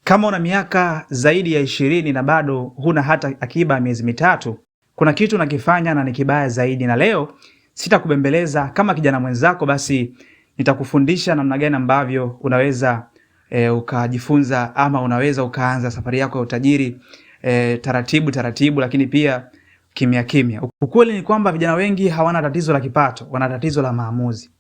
Kama una miaka zaidi ya 20 na bado huna hata akiba ya miezi mitatu, kuna kitu unakifanya na ni kibaya zaidi, na leo sitakubembeleza kama kijana mwenzako, basi nitakufundisha namna gani ambavyo unaweza ukajifunza ama unaweza ukaanza safari yako ya utajiri taratibu taratibu, lakini pia kimya kimya. Ukweli ni kwamba vijana wengi hawana tatizo la kipato, wana tatizo la maamuzi.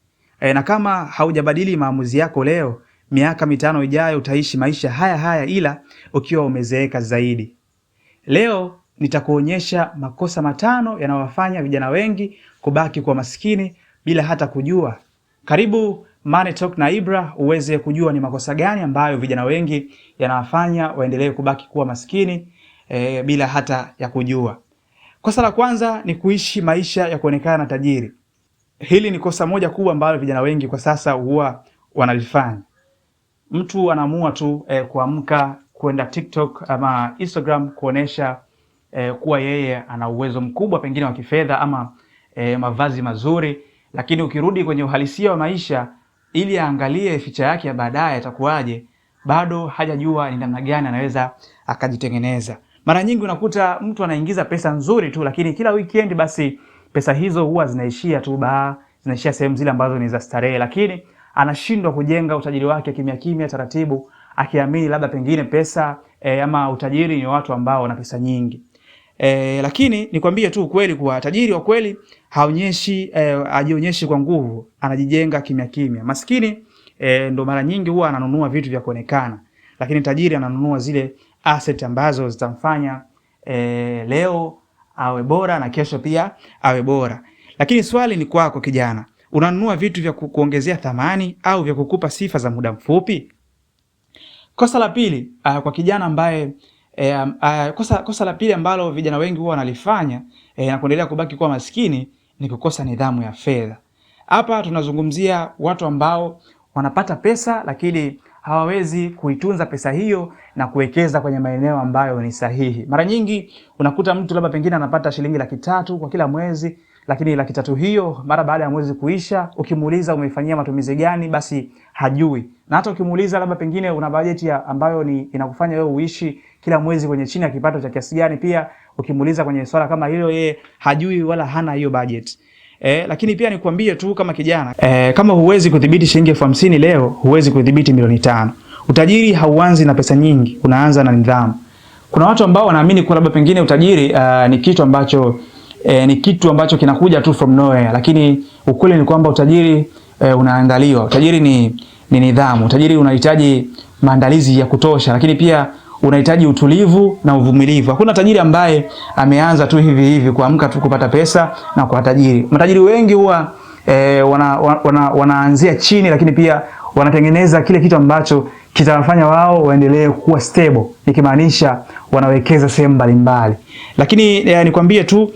Na kama haujabadili maamuzi yako leo, miaka 5 ijayo utaishi maisha haya haya, ila ukiwa umezeeka zaidi. Leo nitakuonyesha makosa 5 yanayowafanya vijana wengi kubaki kwa maskini bila hata kujua. Karibu Money Talk na Ibra uweze kujua ni makosa gani ambayo vijana wengi yanawafanya waendelee kubaki kuwa maskini bila hata ya kujua. Kosa la kwanza ni kuishi maisha ya kuonekana tajiri. Hili ni kosa moja kubwa ambalo vijana wengi kwa sasa huwa wanalifanya. Mtu anaamua tu kuamka kwenda TikTok ama Instagram kuonesha kuwa yeye ana uwezo mkubwa pengine wa kifedha ama mavazi mazuri, lakini ukirudi kwenye uhalisia wa maisha ili aangalie ficha yake ya baadaye atakuwaje, bado hajajua ni namna gani anaweza akajitengeneza. Mara nyingi unakuta mtu anaingiza pesa nzuri tu, lakini kila weekend basi pesa hizo huwa zinaishia tu zinaishia sehemu zile ambazo ni za starehe, lakini anashindwa kujenga utajiri wake kimya kimya taratibu, akiamini labda pengine pesa ama utajiri ni watu ambao wana pesa nyingi. Lakini nikwambie tu ukweli kuwa tajiri wa kweli hajionyeshi kwa nguvu, anajijenga kimya kimya. Maskini ndo mara nyingi huwa ananunua vitu vya kuonekana, lakini tajiri ananunua zile asset ambazo zitamfanya leo awe bora na kesho pia awe bora. Lakini swali ni kwako kijana, unanunua vitu vya kuongezea thamani au vya kukupa sifa za muda mfupi? Kosa la pili kwa kijana ambaye kosa la pili ambalo vijana wengi huwa wanalifanya na kuendelea kubaki kuwa maskini ni kukosa nidhamu ya fedha. Hapa tunazungumzia watu ambao wanapata pesa lakini hawawezi kuitunza pesa hiyo na kuwekeza kwenye maeneo ambayo ni sahihi. Mara nyingi unakuta mtu labda pengine anapata shilingi 300,000 kwa kila mwezi, lakini 300,000 hiyo mara baada ya mwezi kuisha, ukimuuliza umeifanyia matumizi gani, basi hajui. Na hata ukimuuliza labda pengine una bajeti ambayo inakufanya wewe uishi kila mwezi kwenye chini ya kipato cha kiasi gani, pia ukimuuliza kwenye swala kama hilo, yeye hajui wala hana hiyo budget. Lakini pia nikwambie tu kama kijana, kama huwezi kudhibiti shilingi 50,000 leo, huwezi kudhibiti milioni 5. Utajiri hauanzi na pesa nyingi, unaanza na nidhamu. Kuna watu ambao wanaamini kwa labda pengine utajiri ni kitu ambacho kinakuja tu from nowhere, lakini ukweli ni kwamba utajiri unaandaliwa. Utajiri ni nidhamu. Utajiri unahitaji maandalizi ya kutosha, lakini pia unahitaji utulivu na uvumilivu. Hakuna tajiri ambaye ameanza tu hivi hivi kuamka tu kupata pesa na kuwa tajiri. Matajiri wengi huwa wanaanzia chini, lakini pia wanatengeneza kile kitu ambacho kitawafanya wao waendelee kuwa stable, nikimaanisha wanawekeza sehemu mbalimbali. Lakini nikwambie tu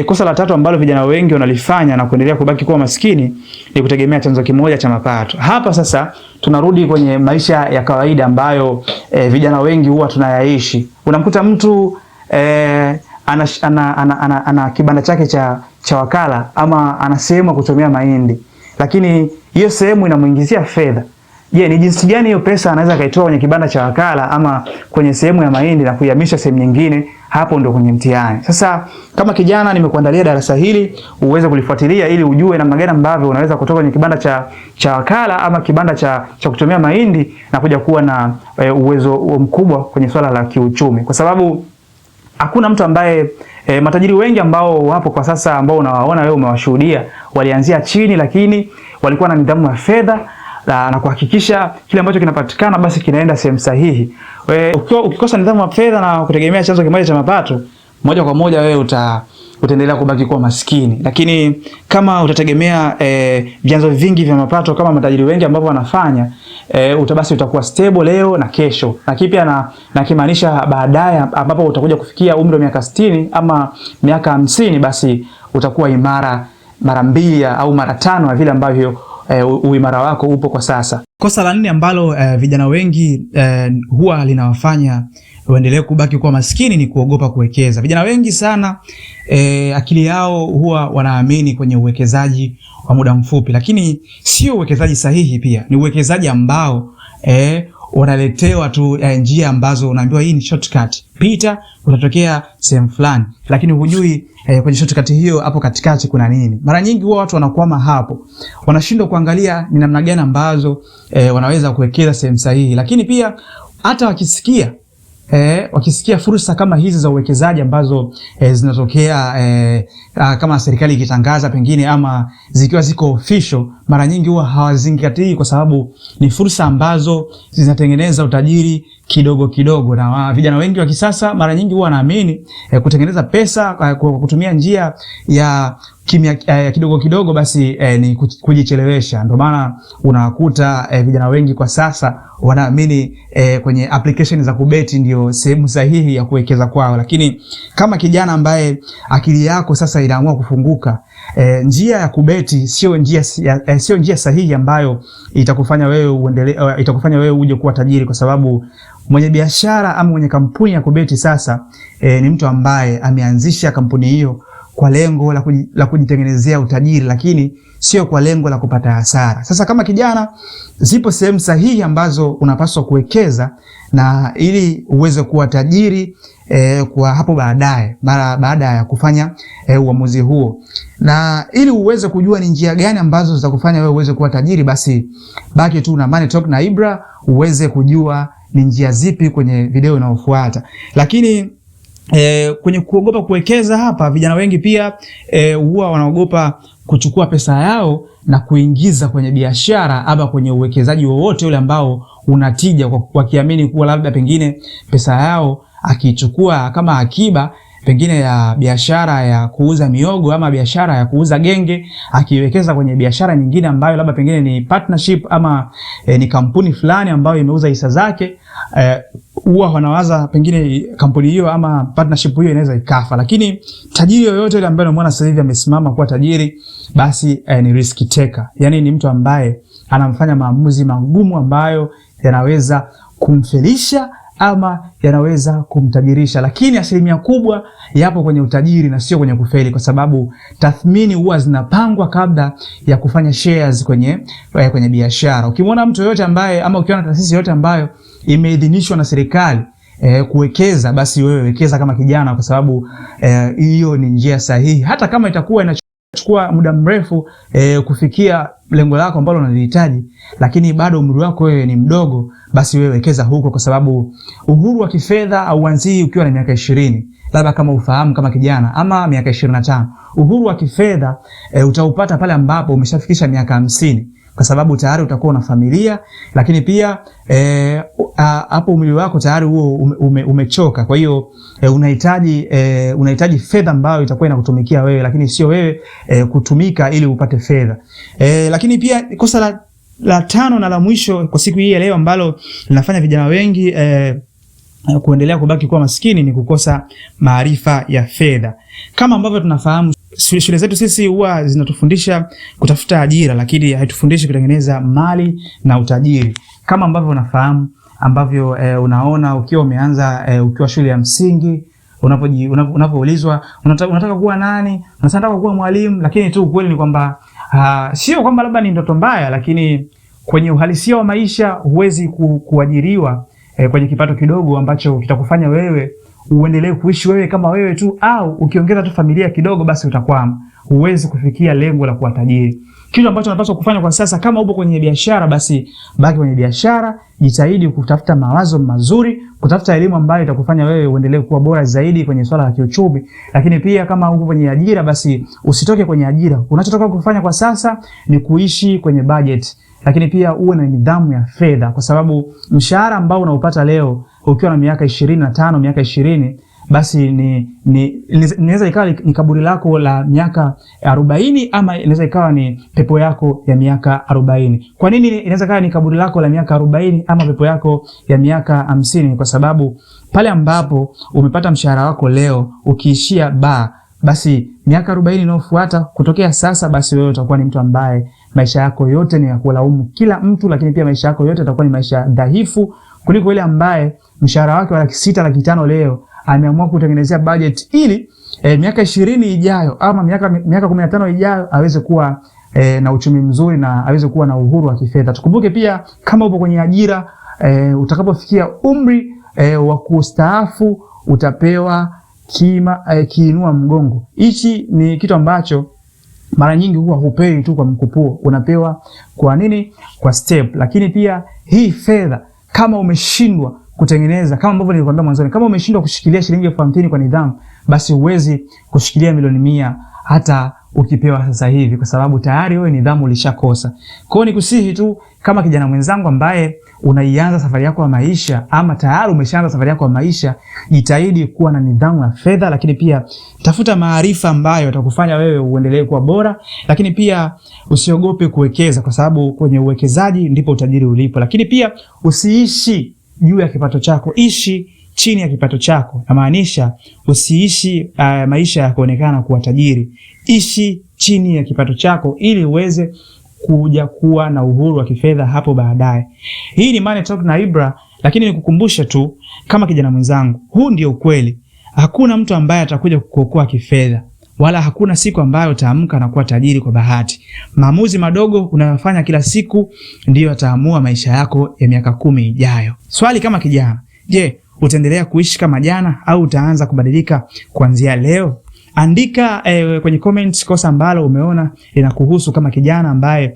kosa la 3 ambalo vijana wengi wanalifanya na kuendelea kubaki kuwa maskini ni kutegemea chanzo kimoja cha mapato. Hapa sasa tunarudi kwenye maisha ya kawaida ambayo vijana wengi huwa tunayaishi. Unamkuta mtu ana kibanda chake cha wakala ama ana sehemu ya kuchomea mahindi, lakini hiyo sehemu inamuingizia fedha. Je, ni jinsi gani hiyo pesa anaweza kaitoa kwenye kibanda cha wakala ama kwenye sehemu ya mahindi na kuihamisha sehemu nyingine? Hapo ndo kwenye mtihani. Sasa kama kijana, nimekuandalia darasa hili uweze kulifuatilia ili ujue namna gani ambavyo unaweza kutoka kwenye kibanda cha wakala ama kibanda cha kuchomea mahindi na kuja kuwa na uwezo mkubwa kwenye swala la kiuchumi, kwa sababu hakuna mtu ambaye matajiri wengi ambao wapo kwa sasa ambao unawaona wewe umewashuhudia walianzia chini, lakini walikuwa na nidhamu ya fedha na kuhakikisha kile ambacho kinapatikana basi kinaenda sehemu sahihi. Ukikosa nidhamu ya fedha na kutegemea chanzo kimoja cha mapato, moja kwa moja wewe utaendelea kubaki kuwa maskini. Lakini kama utategemea vyanzo vingi vya mapato kama matajiri wengi ambao wanafanya, utakuwa stable leo na kesho. Na kipya na kimaanisha baadaye ambapo utakuja kufikia umri wa miaka 60 ama miaka 50, basi utakuwa imara mara 2 au mara 5 ya vile ambavyo uimara wako upo kwa sasa. Kosa la 4 ambalo vijana wengi huwa linawafanya waendelee kubaki kuwa maskini ni kuogopa kuwekeza. Vijana wengi sana akili yao huwa wanaamini kwenye uwekezaji wa muda mfupi, lakini sio uwekezaji sahihi. Pia ni uwekezaji ambao unaletewa tu njia ambazo unaambiwa hii ni shortcut, pita utatokea sehemu fulani, lakini hujui kwenye shortcut hiyo hapo katikati kuna nini. Mara nyingi huwa watu wanakwama hapo, wanashindwa kuangalia ni namna gani ambazo wanaweza kuwekeza sehemu sahihi. Lakini pia hata wakisikia fursa kama hizi za uwekezaji ambazo zinatokea kama serikali ikitangaza pengine ama zikiwa ziko official, mara nyingi huwa hawazingatii, kwa sababu ni fursa ambazo zinatengeneza utajiri kidogo kidogo. Na vijana wengi wa kisasa mara nyingi huwa wanaamini kutengeneza pesa kwa kutumia njia ya kimya kidogo kidogo basi ni kujichelewesha. Ndio maana unakuta vijana wengi kwa sasa wanaamini kwenye application za kubeti ndio sehemu sahihi ya kuwekeza kwao. Lakini kama kijana ambaye akili yako sasa inaamua kufunguka, njia ya kubeti sio njia sahihi ambayo itakufanya wewe uje kuwa tajiri, kwa sababu mwenye biashara ama mwenye kampuni ya kubeti sasa ni mtu ambaye ameanzisha kampuni hiyo kwa lengo la kujitengenezea utajiri, lakini sio kwa lengo la kupata hasara. Sasa kama kijana, zipo sehemu sahihi ambazo unapaswa kuwekeza na ili uweze kuwa tajiri kwa hapo baadaye, mara baada ya kufanya uamuzi huo. Na ili uweze kujua ni njia gani ambazo zitakufanya wewe uweze kuwa tajiri, basi baki tu na Money Talk na Ibra uweze kujua ni njia zipi kwenye video inayofuata. Lakini kwenye kuogopa kuwekeza hapa, vijana wengi pia huwa wanaogopa kuchukua pesa yao na kuingiza kwenye biashara ama kwenye uwekezaji wowote ule ambao unatija, wakiamini kuwa labda pengine pesa yao akichukua kama akiba pengine ya biashara ya kuuza miogo ama biashara ya kuuza genge, akiwekeza kwenye biashara nyingine ambayo labda pengine ni partnership ama ni kampuni fulani ambayo imeuza hisa zake, huwa wanawaza pengine kampuni hiyo ama partnership hiyo inaweza ikafa. Lakini tajiri yoyote yule ambaye unamwona sasa hivi amesimama kuwa tajiri, basi ni risk taker. Yani ni mtu ambaye anamfanya maamuzi magumu ambayo yanaweza kumfelisha ama yanaweza kumtajirisha. Lakini asilimia kubwa yapo kwenye utajiri na sio kwenye kufeli, kwa sababu tathmini huwa zinapangwa kabla ya kufanya shares kwenye biashara. Ukimwona mtu yote ambaye ama ukiona taasisi yote ambayo imeidhinishwa na serikali kuwekeza, basi wewe wekeza kama kijana, kwa sababu hiyo ni njia sahihi. Hata kama itakuwa inachukua muda mrefu kufikia lengo lako ambalo unalihitaji, lakini bado umri wako wewe ni mdogo, basi wewe wekeza huko, kwa sababu uhuru wa kifedha hauanzii ukiwa na miaka 20, labda kama ufahamu kama kijana, ama miaka 25. Uhuru wa kifedha utaupata pale ambapo umeshafikisha miaka 50, kwa sababu tayari utakuwa na familia, lakini pia hapo umri wako tayari huo umechoka. Kwa hiyo unahitaji fedha ambayo itakuwa inakutumikia wewe, lakini sio wewe kutumika ili upate fedha. Lakini pia kosa la tano na la mwisho kwa siku hii ya leo ambalo linafanya vijana wengi kuendelea kubaki kuwa maskini ni kukosa maarifa ya fedha. Kama ambavyo tunafahamu, shule zetu sisi huwa zinatufundisha kutafuta ajira, lakini haitufundishi kutengeneza mali na utajiri. Kama ambavyo unafahamu, ambavyo unaona ukiwa umeanza ukiwa shule ya msingi, unapoulizwa unataka kuwa nani, unataka kuwa mwalimu, lakini tu ukweli ni kwamba sio kwamba labda ni ndoto mbaya, lakini kwenye uhalisia wa maisha huwezi kuajiriwa kwenye kipato kidogo ambacho kitakufanya wewe uendelee kuishi wewe kama wewe tu, au ukiongeza tu familia kidogo basi utakwama. Huwezi kufikia lengo la kuwa tajiri. Kitu ambacho unapaswa kufanya kwa sasa, kama upo kwenye biashara, basi baki kwenye biashara, jitahidi kutafuta mawazo mazuri, kutafuta elimu ambayo itakufanya wewe uendelee kuwa bora zaidi kwenye swala la kiuchumi. Lakini pia kama upo kwenye ajira, basi usitoke kwenye ajira. Unachotoka kufanya kwa sasa ni kuishi kwenye budget, lakini pia uwe na nidhamu ya fedha, kwa sababu mshahara ambao unaupata leo ukiwa na miaka 25, miaka 20, basi inaweza ikawa ni kaburi lako la miaka 40, ama inaweza ikawa ni pepo yako ya miaka 40. Kwa nini inaweza ikawa ni kaburi lako la miaka 40 ama pepo yako ya miaka 50? Kwa sababu pale ambapo umepata mshahara wako leo ukiishia basi miaka 40 inayofuata kutokea sasa, basi wewe utakuwa ni mtu ambaye maisha yako yote ni ya kulaumu kila mtu, lakini pia maisha yako yote yatakuwa ni maisha dhaifu kuliko ile ambaye mshahara wake wa 600,000, 500,000 leo ameamua kutengenezea budget ili miaka 20 ijayo ama miaka 15 ijayo aweze kuwa na uchumi mzuri na aweze kuwa na uhuru wa kifedha. Tukumbuke pia kama upo kwenye ajira, utakapofikia umri wa kustaafu utapewa kiinua mgongo. Hichi ni kitu ambacho mara nyingi huwa hupewi tu kwa mkupuo, unapewa kwa nini? Kwa step. Lakini pia hii fedha kama umeshindwa kutengeneza, kama ambavyo nilikwambia mwanzoni, kama umeshindwa kushikilia shilingi 50,000 kwa nidhamu, basi huwezi kushikilia milioni 100 hata ukipewa sasa hivi, kwa sababu tayari wewe nidhamu ulishakosa. Kwa hiyo nikusihi tu kama kijana mwenzangu ambaye unaianza safari yako ya maisha ama tayari umeshaanza safari yako ya maisha, jitahidi kuwa na nidhamu ya fedha, lakini pia tafuta maarifa ambayo yatakufanya wewe uendelee kuwa bora, lakini pia usiogope kuwekeza, kwa sababu kwenye uwekezaji ndipo utajiri ulipo. Lakini pia usiishi juu ya kipato chako, ishi chini ya kipato chako. Namaanisha usiishi maisha ya kuonekana kuwa tajiri. Ishi chini ya kipato chako ili uweze kuja kuwa na uhuru wa kifedha hapo baadaye. Hii ni Money Talk na Ibra, lakini nikukumbushe tu kama kijana mwenzangu, huu ndio ukweli. Hakuna mtu ambaye atakuja kukuokoa kifedha, wala hakuna siku ambayo utaamka na kuwa tajiri kwa bahati. Maamuzi madogo unayofanya kila siku ndiyo yataamua maisha yako ya miaka 10 ijayo. Swali kama kijana, je, utaendelea kuishi kama jana au utaanza kubadilika kuanzia leo? Andika kwenye comments kosa ambalo umeona linakuhusu kama kijana ambaye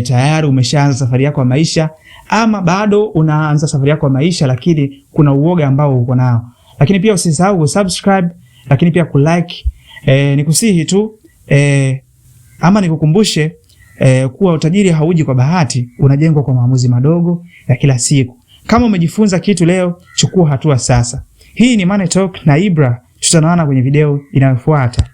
tayari umeshaanza safari yako ya maisha, ama bado unaanza safari yako ya maisha lakini kuna uoga ambao uko nao. Lakini pia usisahau kusubscribe, lakini pia kulike. Nikusihi tu ama nikukumbushe kuwa utajiri hauji kwa bahati, unajengwa kwa maamuzi madogo ya kila siku. Kama umejifunza kitu leo, chukua hatua sasa. Hii ni Money Talk na Ibra. Tutaonana kwenye video inayofuata.